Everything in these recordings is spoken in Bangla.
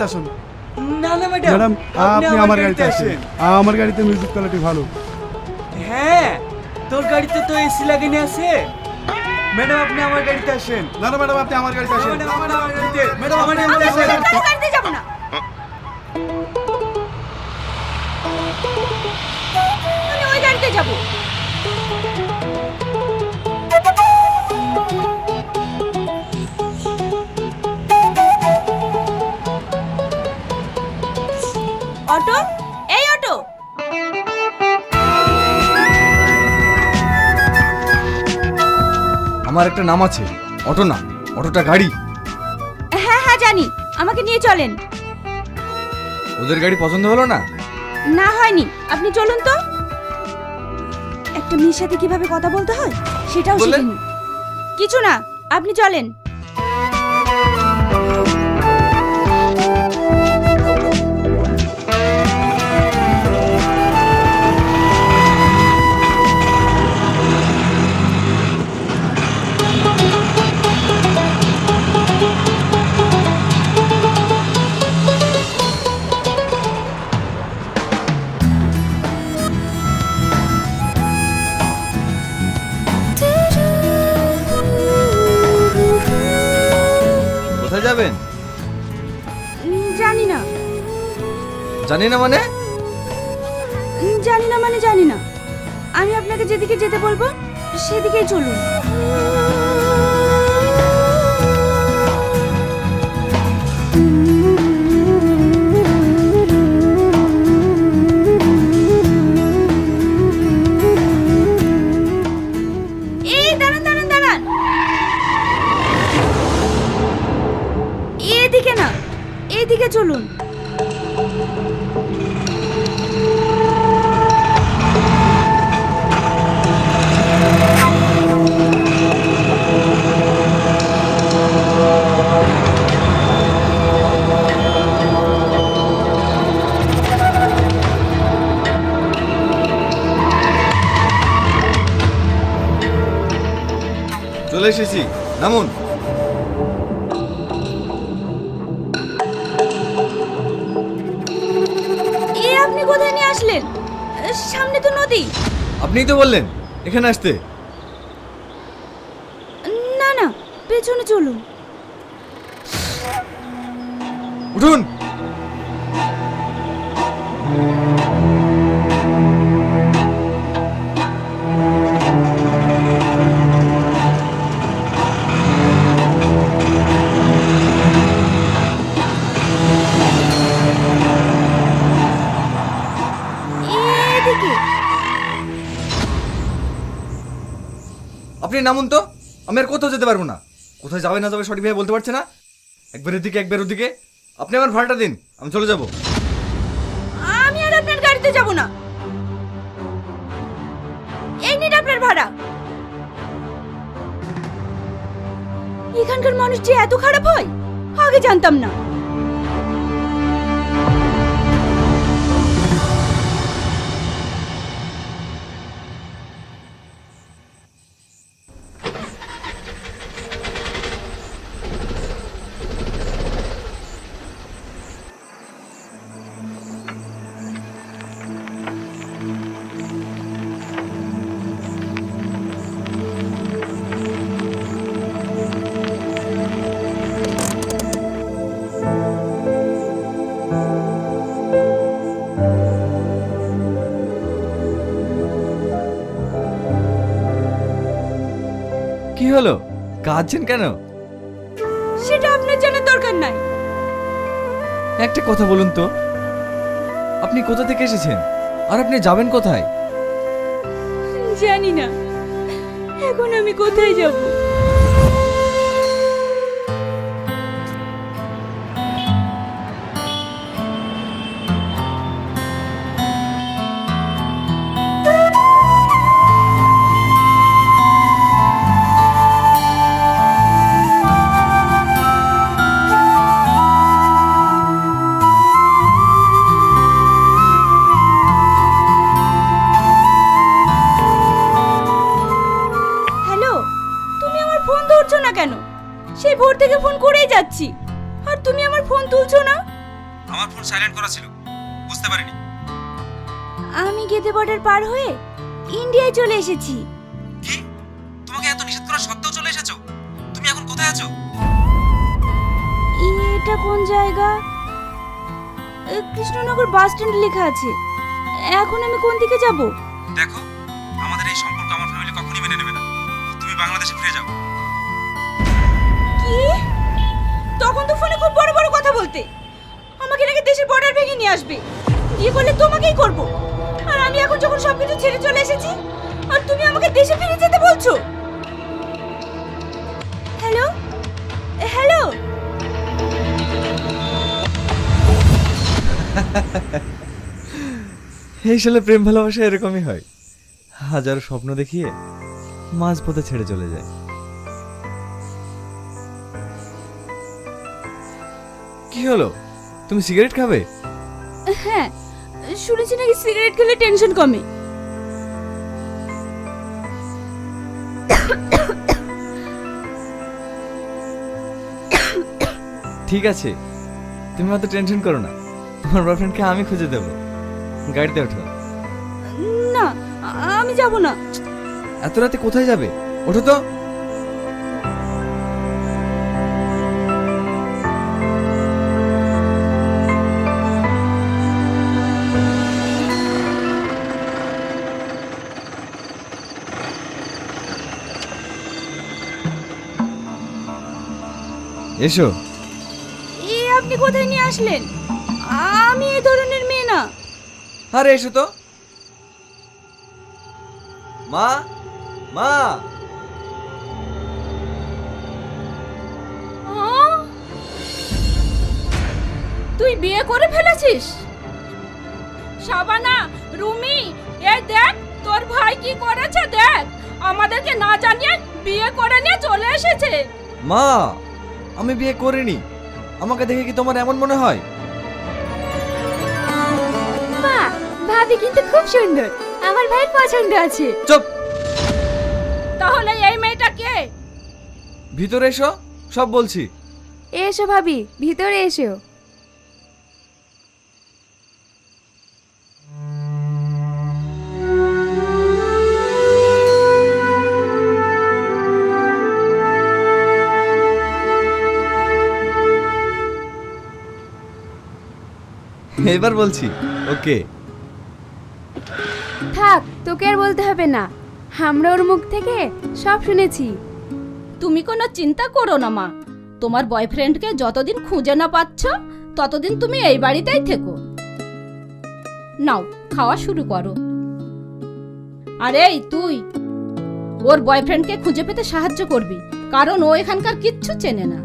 আসুন। না না ম্যাডাম, ম্যাডাম আপনি আমার গাড়িতে আসেন। আমার গাড়িতে মিউজিক কোয়ালিটি ভালো। হ্যাঁ, তোর গাড়িতে তো এসি লাগানো আছে। ম্যাডাম আপনি আমার গাড়িতে আসেন। না না ম্যাডাম আপনি আমার গাড়িতে আসেন। ম্যাডাম আপনি আমার গাড়িতে। ম্যাডাম আমার আমার গাড়িতে আসেন। আমি গাড়িতে যাব না। আমি ওই গাড়িতে যাব। অটো, এই অটো। আমার একটা নাম আছে, অটো না, অটোটা গাড়ি। হ্যাঁ হ্যাঁ জানি, আমাকে নিয়ে চলেন। ওদের গাড়ি পছন্দ হলো না? না হয়নি, আপনি চলুন তো। একটা মেয়ের সাথে কিভাবে কথা বলতে হয় সেটাও বললেন? শিখিনি। কিছু না, আপনি চলেন। কোথায় যাবেন? জানি না। জানি না মানে? জানি না মানে জানি না। আমি আপনাকে যেদিকে যেতে বলবো সেদিকেই চলুন। এই দাঁড়ান দাঁড়ান দাঁড়ান। এদিকে না, এদিকে চলুন। চলে এসেছি, নামুন। এ আপনি কোথায় নিয়ে আসলেন? সামনে তো নদী। আপনিই তো বললেন এখানে আসতে। না না, পেছনে চলুন। উঠুন। এদিকে। আপনি নামুন তো, আমি আর কোথাও যেতে পারবো না। কোথায় যাবে না যাবে সঠিকভাবে বলতে পারছে না। একবার এদিকে একবার ওদিকে। আপনি আমার ভাড়াটা দিন, আমি চলে যাব। আমি আর আপনার গাড়িতে যাব না। এই নিন আপনার ভাড়া। এখানকার মানুষ যে এত খারাপ হয় আগে জানতাম না। কি হলো, কাঁদছেন কেন? সেটা আপনার জানার দরকার নাই। একটা কথা বলুন তো, আপনি কোথা থেকে এসেছেন আর আপনি যাবেন কোথায়? জানি না, এখন আমি কোথায় যাব। সেই ভোর থেকে ফোন করেই যাচ্ছি, আর তুমি আমার ফোন তুলছো না। আমার ফোন সাইলেন্ট করা ছিল, বুঝতে পারিনি। আমি গেদে বর্ডার পার হয়ে ইন্ডিয়ায় চলে এসেছি। কি? তোমাকে এত নিষেধ করা সত্ত্বেও চলে এসেছো? তুমি এখন কোথায় আছো? এটা কোন জায়গা? কৃষ্ণনগর বাস স্ট্যান্ড লেখা আছে। এখন আমি কোন দিকে যাব? দেখো, আমাদের এই সম্পর্ক আমার ফ্যামিলি কখনোই মেনে নেবে না। তুমি বাংলাদেশে ফিরে যাও। কি? তখন তো ফোনে খুব বড় বড় কথা বলতে। আমাকে নাকি দেশের বর্ডার ভেঙে নিয়ে আসবে, বিয়ে করলে তোমাকেই করব। আর আমি এখন যখন সবকিছু ছেড়ে চলে এসেছি, আর তুমি আমাকে দেশে ফিরে যেতে বলছো? হ্যালো হ্যালো, এই সালে প্রেম ভালোবাসা এরকমই হয়, হাজারো স্বপ্ন দেখিয়ে মাঝপথে ছেড়ে চলে যায়। কি হলো, তুমি সিগারেট খাবে? হ্যাঁ, শুনেছি নাকি সিগারেট খেলে টেনশন কমে। ঠিক আছে, তুমি অত টেনশন করো না, তোমার বয়ফ্রেন্ডকে আমি খুঁজে দেবো। গাড়িতে ওঠো। না, আমি যাব না। এত রাতে কোথায় যাবে? ওঠো তো। এসো। আপনি কোথায় নিয়ে আসলেন? আমি এই ধরনের মেয়ে না। আরে এসো তো। মা, মা। তুই বিয়ে করে ফেলেছিস? শাবানা, রুমি, এই দেখ তোর ভাই কি করেছে দেখ। আমাদেরকে না জানিয়ে বিয়ে করে নিয়ে চলে এসেছে। মা, আমি বিয়ে করিনি। আমাকে দেখে কি তোমার এমন মনে হয়? মা, ভাবি কিন্তু খুব সুন্দর, আমার ভাইয়ের পছন্দ আছে। চুপ। তাহলে এই মেয়েটা কে? ভিতরে এসো, সব বলছি। এসো ভাবি, ভিতরে এসো। এবার বলছি, ওকে। থাক, তোকে আর বলতে হবে না, আমরা ওর মুখ থেকে সব শুনেছি। তুমি কোনো চিন্তা করো না মা, তোমার বয়ফ্রেন্ডকে যতদিন খুঁজে না পাচ্ছ ততদিন তুমি এই বাড়িতেই থেকো। নাও, খাওয়া শুরু করো। আরে এই তুই ওর বয়ফ্রেন্ডকে খুঁজে পেতে সাহায্য করবি, কারণ ও এখানকার কিচ্ছু চেনে না।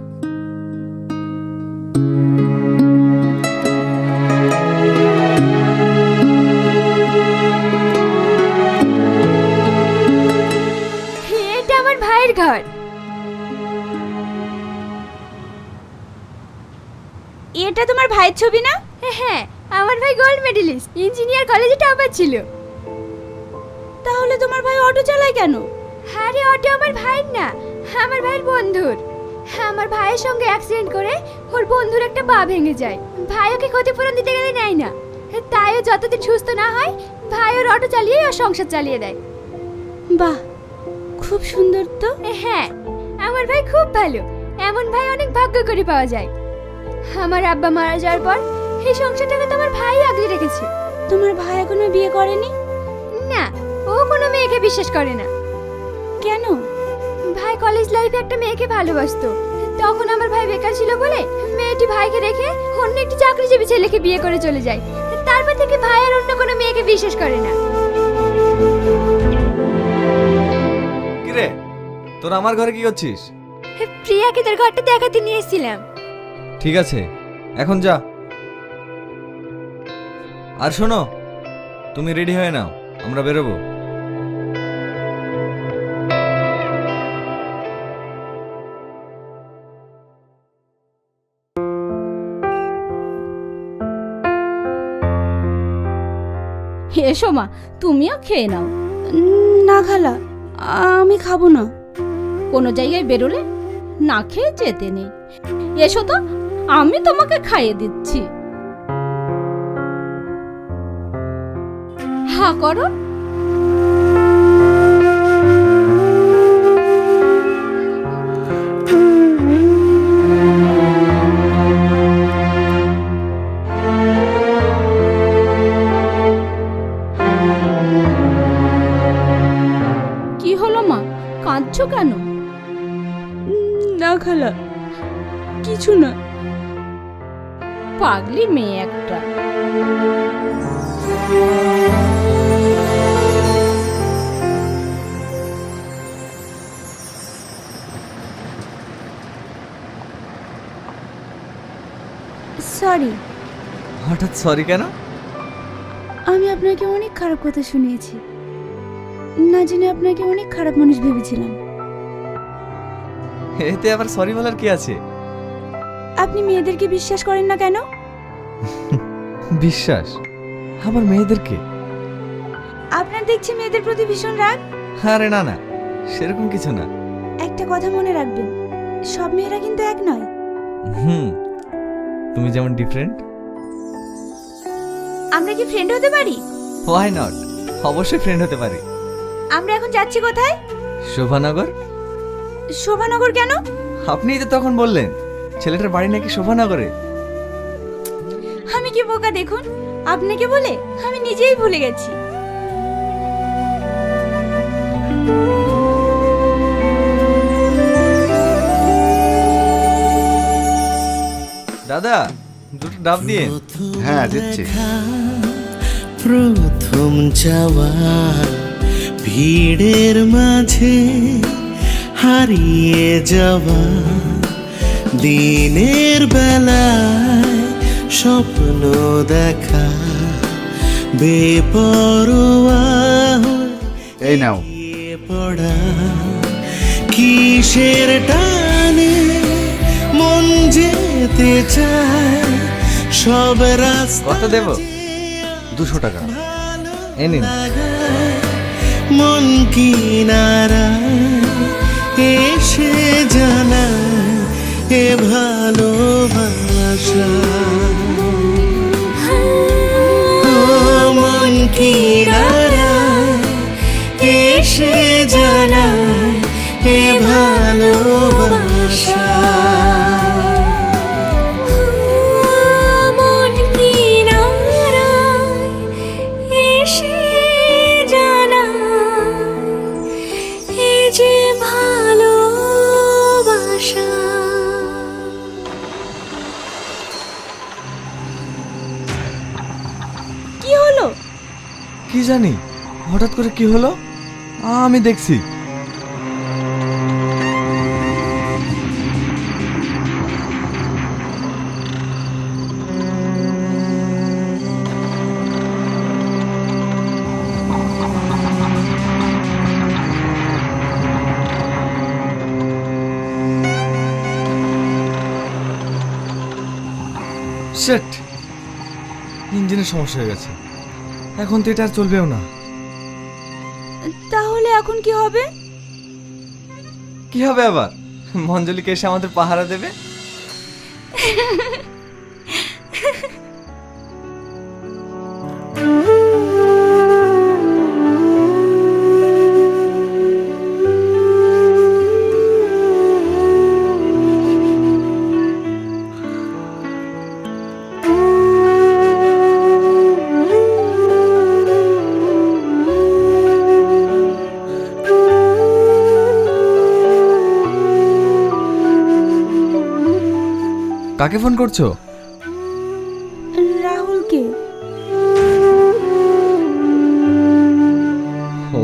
এটা আমার ভাইয়ের ঘর। এটা তোমার ভাইয়ের ছবি না? হ্যাঁ, আমার ভাই গোল্ড মেডেলিস্ট, ইঞ্জিনিয়ার কলেজে টপার ছিল। তাহলে তোমার ভাই অটো চালায় কেন? আরে অটো আমার ভাইয়ের না, আমার ভাইয়ের বন্ধুর। আমার ভাইয়ের সঙ্গে অ্যাক্সিডেন্ট করে ওর বন্ধুর একটা পা ভেঙে যায়। ভাই ওকে ক্ষতিপূরণ দিতে গেলে নেয় না, তাই ও যতদিন সুস্থ না হয় ভাই ওর অটো চালিয়ে ওর সংসার চালিয়ে দেয়। বাহ, খুব সুন্দর তো। হ্যাঁ, আমার ভাই খুব ভালো, এমন ভাই অনেক ভাগ্য করে পাওয়া যায়। আমার আব্বা মারা যাওয়ার পর এই সংসারটাকে তো আমার ভাই আগলে রেখেছে। তোমার ভাই এখনো বিয়ে করেনি? না, ও কোনো মেয়েকে বিশ্বাস করে না। কেন? ভাই কলেজ লাইফে একটা মেয়েকে ভালোবাসতো, তখন আমার ভাই বেকার ছিল বলে মেয়েটি ভাইকে রেখে অন্য একটি চাকরিজীবী ছেলেকে বিয়ে করে চলে যায়। তারপর থেকে ভাই আর অন্য কোনো মেয়েকে বিশ্বাস করে না। কিরে, তোরা আমার ঘরে কি করছিস? প্রিয়াকে তোর ঘরটা দেখাতে নিয়ে এসেছিলাম। ঠিক আছে, এখন যা। আর শোনো, তুমি রেডি হয়ে নাও, আমরা বেরোবো। এসো মা, তুমিও খেয়ে নাও। না খালা, আমি খাবো না। কোনো জায়গায় বেরোলে না খেয়ে যেতে নেই। এসো তো, আমি তোমাকে খাইয়ে দিচ্ছি। হা করো। কি হলো মা, কাঁদছো কেন? না খালা, কিছু না। পাগলি মেয়ে একটা। সরি, হঠাৎ সরি কেন? আমি আপনাকে অনেক খারাপ কথা শুনিয়েছি, না জেনে আপনাকে অনেক খারাপ মানুষ ভেবেছিলাম। এতে আবার সরি বলার কি আছে? আপনি মেয়েদেরকে বিশ্বাস করেন না কেন? বিশ্বাস? আবার মেয়েদেরকে? আপনার দেখছি মেয়েদের প্রতি ভীষণ রাগ। আরে না না, সেরকম কিছু না। একটা কথা মনে রাখবেন, সব মেয়েরা কিন্তু এক নয়। তুমি যেমন ডিফারেন্ট। আমরা কি ফ্রেন্ড হতে পারি? হোয়াই নট, অবশ্যই ফ্রেন্ড হতে পারি। আমরা এখন যাচ্ছি কোথায়? শোভানগর। শোভানগর কেন? আপনিই তো তখন বললেন ছেলেটার বাড়ি নাকি শোভানগরে। আমি কি বোকা দেখুন, আপনাকে বলে আমি নিজেই ভুলে গেছি। দাদা, দুটো ডাব দিয়ে। হ্যাঁ দিচ্ছি। প্রথম যাওয়া ভিড়ের মাঝে হারিয়ে যাওয়া দিনের বেলায় স্বপ্ন দেখা বেপরোয়া এই নাও। হয়ে পড়া কিসের টানে মন যেতে চায় সব রাস্তা। কত দেব? 200 টাকা। এই নিন। মন কিনারায় এসে জানায় এ ভালোবাসা। মন কিনারায় এসে জানায় এ ভালোবাসা। মন কিনারায় এসে জানায় এ যে ভালোবাসা। কি হলো? কি জানি হঠাৎ করে কি হলো, আমি দেখছি। শিট, ইঞ্জিনের সমস্যা হয়ে গেছে। এখন তো এটা আর চলবেও না। তাহলে এখন কি হবে? কি হবে আবার? মঞ্জলিকে এসে আমাদের পাহারা দেবে। কাকে ফোন করছো? রাহুলকে। ও,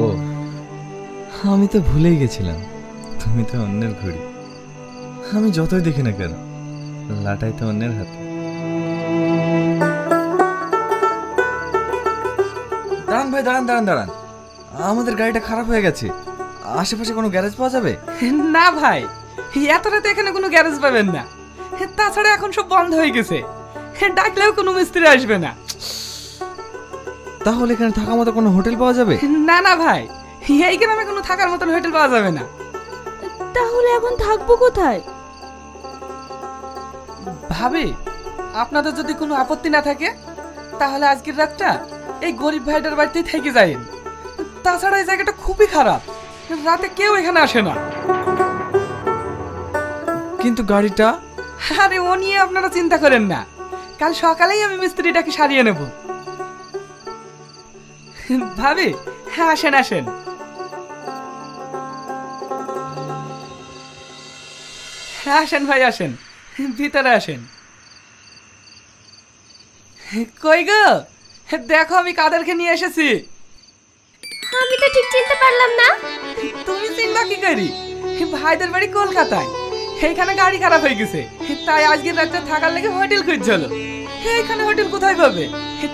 আমি তো ভুলেই গেছিলাম তুমি তো অন্যের ঘড়ি। আমি যতই দেখি না কেন, লাটাই তো অন্যের হাতে। দাঁড়ান ভাই, দাঁড়ান দাঁড়ান দাঁড়ান, আমাদের গাড়িটা খারাপ হয়ে গেছে। আশেপাশে কোনো গ্যারেজ পাওয়া যাবে? না ভাই, এত রাতে এখানে কোনো গ্যারেজ পাবেন না। তাছাড়া এখন সব বন্ধ হয়ে গেছে, ডাকলেও কোনো মিস্ত্রি আসবে না। তাহলে এখানে থাকার মতো কোনো হোটেল পাওয়া যাবে? না না ভাই, এই গ্রামে কোনো থাকার মতন হোটেল পাওয়া যাবে না। তাহলে এখন থাকবো কোথায়? ভাবি, আপনাদের যদি কোনো আপত্তি না থাকে তাহলে আজকের রাতটা এই গরিব ভাইটার বাড়িতেই থেকে যাইন। তাছাড়া এই জায়গাটা খুবই খারাপ, রাতে কেউ এখানে আসে না। কিন্তু গাড়িটা? আরে ও নিয়ে আপনারা চিন্তা করেন না, কাল সকালেই আমি মিস্ত্রিটাকে সারিয়ে নেব। ভাবি, হ্যাঁ আসেন আসেন। হ্যাঁ আসেন ভাই আসেন, ভিতরে আসেন। কই গো, দেখো আমি কাদেরকে নিয়ে এসেছি। আমি তো ঠিক চিনতে পারলাম না। তুমি চিনবা কি করি? ভাইদের বাড়ি কলকাতায়, এইখানে গাড়ি খারাপ হয়ে গেছে, তাই আজকের রাতটা থাকার লেগে হোটেল খুঁজছিল। এইখানে হোটেল কোথায় পাবে,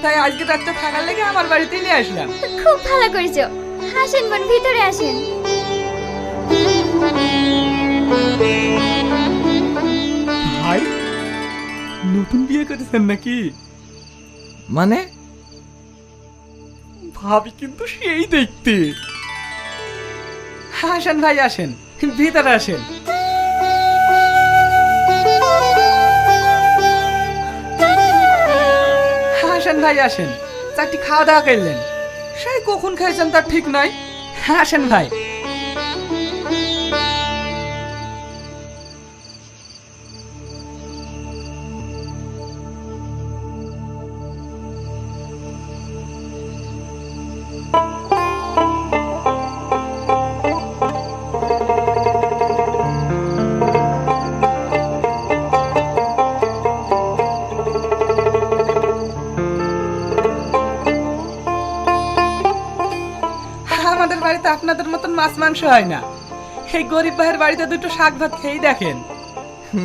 তাই আজকের রাতটা থাকার লেগে আমার বাড়িতেই নিয়ে আসলাম। খুব ভালো করেছো। আসেন বোন, ভিতরে আসেন। ভাই, নতুন বিয়ে করেছেন নাকি? মানে? ভাবি কিন্তু সেই দেখতে। আসেন ভাই আসেন, ভিতরে আসেন। আসেন ভাই আসেন, চারটি খাওয়া দাওয়া করলেন, সেই কখন খাইছেন তার ঠিক নাই। আসেন ভাই। আমাদের বাড়িতে আপনাদের মতন মাছ মাংস হয় না, এই গরিব ভাইয়ের বাড়িতে দুটো শাক ভাত খেয়েই দেখেন।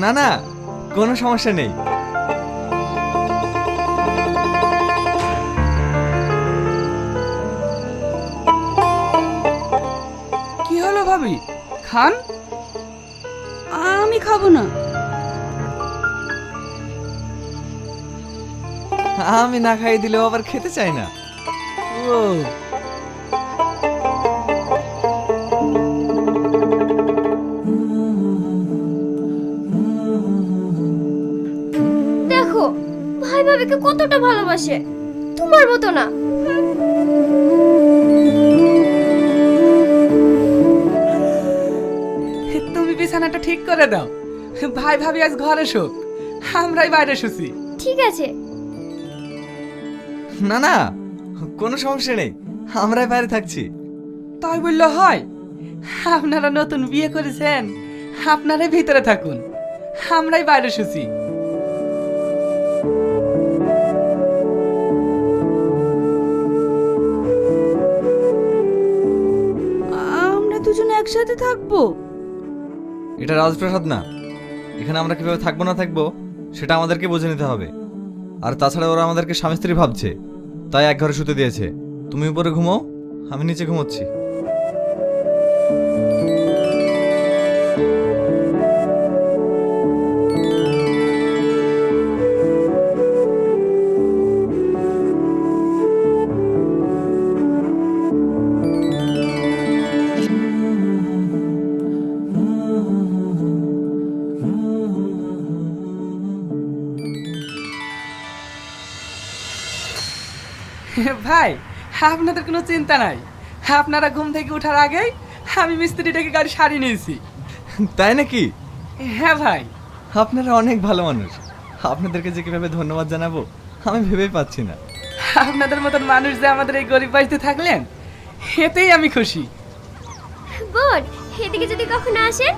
না না, কোনো সমস্যা নেই। কি হলো ভাবি, খান? আমি খাবো না। আমি না খাইয়ে দিলেও আবার খেতে চাই না। ও দেখো ভাই ভাবিকে কতটা ভালোবাসে, তোমার মতো না। তুমি বিছানাটা ঠিক করে দাও, ভাই ভাবি আজ ঘরে শোক, আমরাই বাইরে শুছি। ঠিক আছে। না না, কোনো সমস্যা নেই, আমরাই বাইরে থাকছি। তাই বললে হয়? আপনারা নতুন বিয়ে করেছেন, আপনারাই ভিতরে থাকুন, আমরাই বাইরে শুছি। আমরা দুজনে একসাথে থাকবো? এটা রাজপ্রাসাদ না, এখানে আমরা কিভাবে থাকবো না থাকবো সেটা আমাদেরকে বুঝে নিতে হবে। আর তাছাড়া ওরা আমাদেরকে স্বামী স্ত্রী ভাবছে, তাই এক ঘরে শুতে দিয়েছে। তুমি উপরে ঘুমাও, আমি নিচে ঘুমোচ্ছি। ভাই, আপনাদের কোনো চিন্তা নাই, আপনারা ঘুম থেকে ওঠার আগেই আমি মিস্ত্রিটাকে গাড়ি সারিয়ে নিয়েছি। তাই নাকি? হ্যাঁ ভাই। আপনারা অনেক ভালো মানুষ, আপনাদেরকে যে কিভাবে ধন্যবাদ জানাবো আমি ভেবেই পাচ্ছি না। আপনাদের মতন মানুষ যে আমাদের এই গরিব বাড়িতে থাকলেন, এতেই আমি খুশি। বোন, এদিকে যদি কখনো আসেন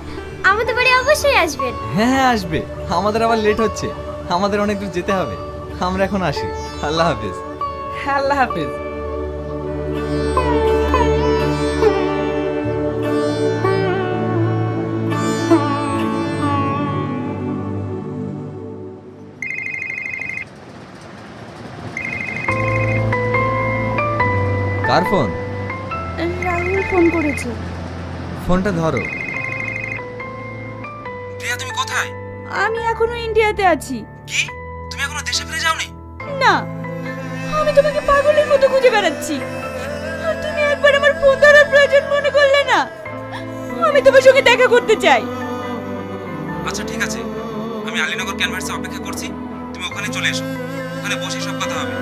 আমাদের বাড়ি অবশ্যই আসবেন। হ্যাঁ হ্যাঁ আসবে, আমাদের আবার লেট হচ্ছে, আমাদের অনেক দূর যেতে হবে। আমরা এখন আসি, আল্লাহ হাফেজ। আল্লাহ হাফেজ। কার ফোন? রাহুল ফোন করেছে। ফোনটা ধরো। রিয়া, তুমি কোথায়? আমি এখনো ইন্ডিয়াতে আছি। কি, তুমি এখনো দেশে ফিরে যাওনি? না, আমি তোমাকে পাগলের মতো খুঁজে বেড়াচ্ছি, আর তুমি একবার আমার ফোন ধরার প্রয়োজন মনে করলে না। আমি তোমার সঙ্গে দেখা করতে চাই। আচ্ছা ঠিক আছে, আমি আলীনগর ক্যানভাসে অপেক্ষা করছি, তুমি ওখানে চলে এসো, ওখানে বসে সব কথা হবে।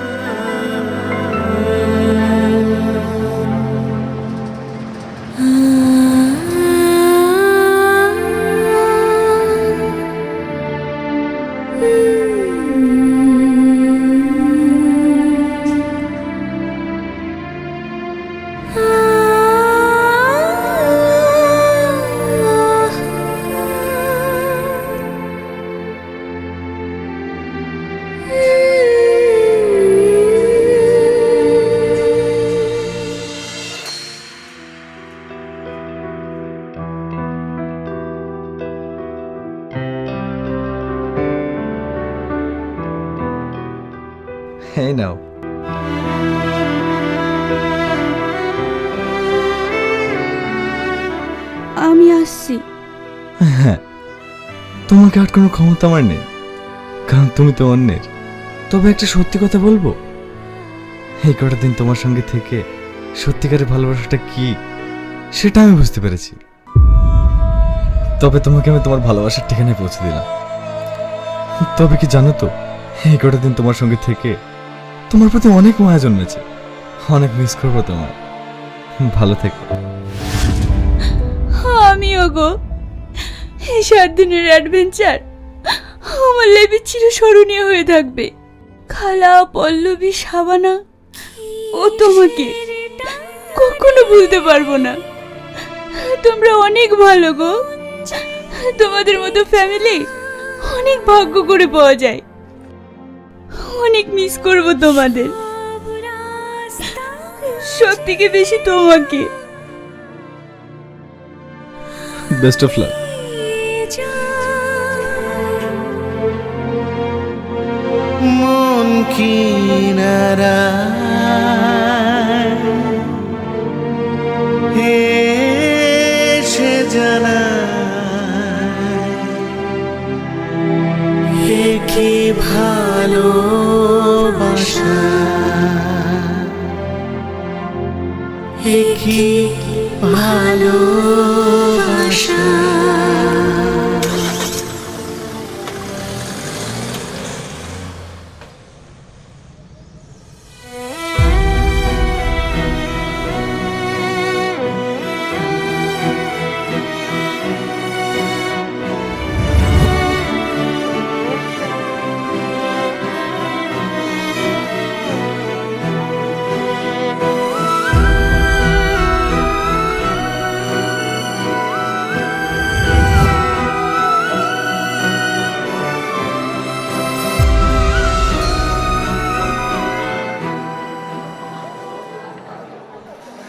এই নাও। আমি আসছি। হ্যাঁ, তোমাকে আটকানোর ক্ষমতা আমার নেই, কারণ তুমি তো অন্যের। তবে একটা সত্যি কথা বলবো, এই কটা দিন তোমার সঙ্গে থেকে সত্যিকারের ভালোবাসাটা কি সেটা আমি বুঝতে পেরেছি। তবে তোমাকে আমি তোমার ভালোবাসার ঠিকানায় পৌঁছে দিলাম। তবে কি জানো তো, এই কটা দিন তোমার সঙ্গে থেকে তোমার প্রতি অনেক মায়া জন্মেছে। অনেক মিস করবো তোমার। ভালো থেকো। আমিও গো, এই 7 দিনের অ্যাডভেঞ্চার আমার লাইফে চিরস্মরণীয় হয়ে থাকবে। খালা, পল্লবী, শাবানা ও তোমাকে কখনো ভুলতে পারবো না। তোমরা অনেক ভালো গো। তোমাদের মতো ফ্যামিলি অনেক ভাগ্য করে পাওয়া যায়। অনেক মিস করব তোমাদের, সব থেকে বেশি তোমাকে। Best of luck. মন কিনারা এসে জানায় কি ভালোবাসা, কি ভালোবাসা।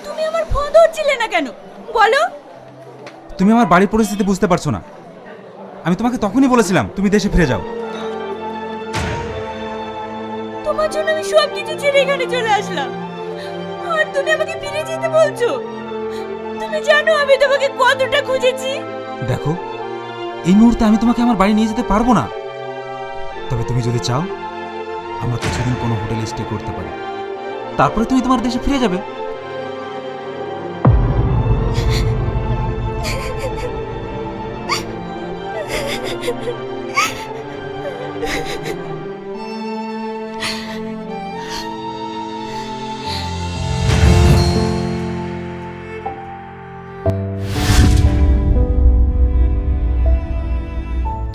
তুমি আমার ফোন ধরছিলে না কেন বলো? তুমি আমার বাড়ির পরিস্থিতি বুঝতে পারছো না। আমি তোমাকে তখনই বলেছিলাম তুমি দেশে ফিরে যাও। তোমার জন্য আমি সব কিছু ছেড়ে এখানে চলে আসলাম, আর তুমি আমাকে ফিরে যেতে বলছো? তুমি জানো আমি তোমাকে কতটা খুঁজেছি। দেখো, এই মুহূর্তে আমি তোমাকে আমার বাড়ি নিয়ে যেতে পারবো না। তবে তুমি যদি চাও, আমরা কিছুদিন কোনো হোটেলে স্টে করতে পারি, তারপরে তুমি তোমার দেশে ফিরে যাবে।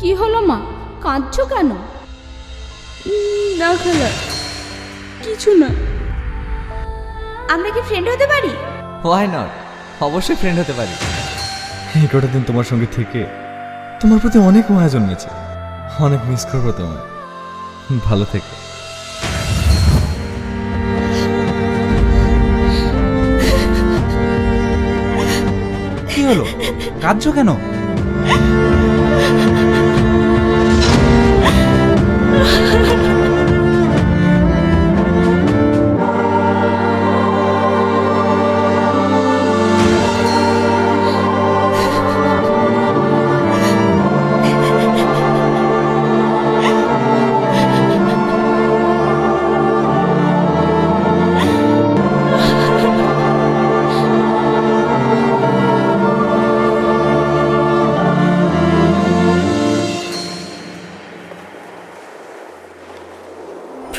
কি হলো মা, কাঁদছো কেন? না খালা, কিছু না। আমরা কি ফ্রেন্ড হতে পারি? হোয়াই নট, অবশ্যই ফ্রেন্ড হতে পারি। এই কটা দিন তোমার সঙ্গে থেকে তোমার প্রতি অনেক মায়া জন্মেছে। অনেক মিস করবো তোমার। ভালো থেকো। কি হলো, কাঁদছো কেন?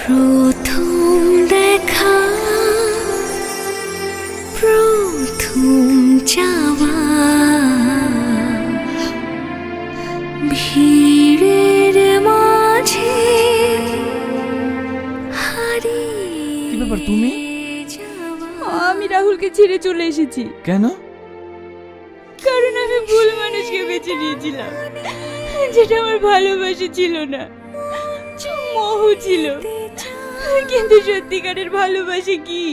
প্রথম দেখা, প্রথম যাওয়া, ভিড়ের মাঝে হারিয়ে কি ব্যাপার তুমি? আমি রাহুলকে ছেড়ে চলে এসেছি। কেন? কারণ আমি ভুল মানুষকে বেছে নিয়েছিলাম, যেটা আমার ভালোবাসা ছিল না, মোহ ছিল। কিন্তু সত্যিকারের ভালোবাসা কি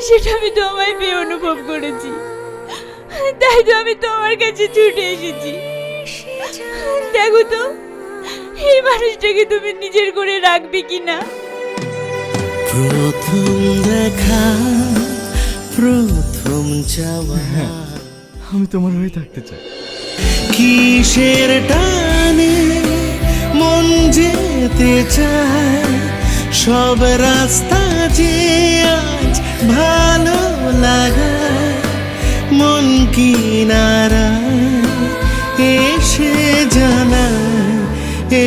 সেটা আমি তোমায় পেয়ে অনুভব করেছি। তাই তো আমি তোমার কাছে ছুটে এসেছি। দেখো তো এই মানুষটাকে তুমি নিজের করে রাখবে কিনা। প্রথম দেখা, প্রথম যাওয়া, আমি তোমার হয়ে থাকতে চাই। কিসের টানে মন যেতে চায়, সব রাস্তা যে আজ ভালো লাগায়, মন কিনারা এসে জানায় এ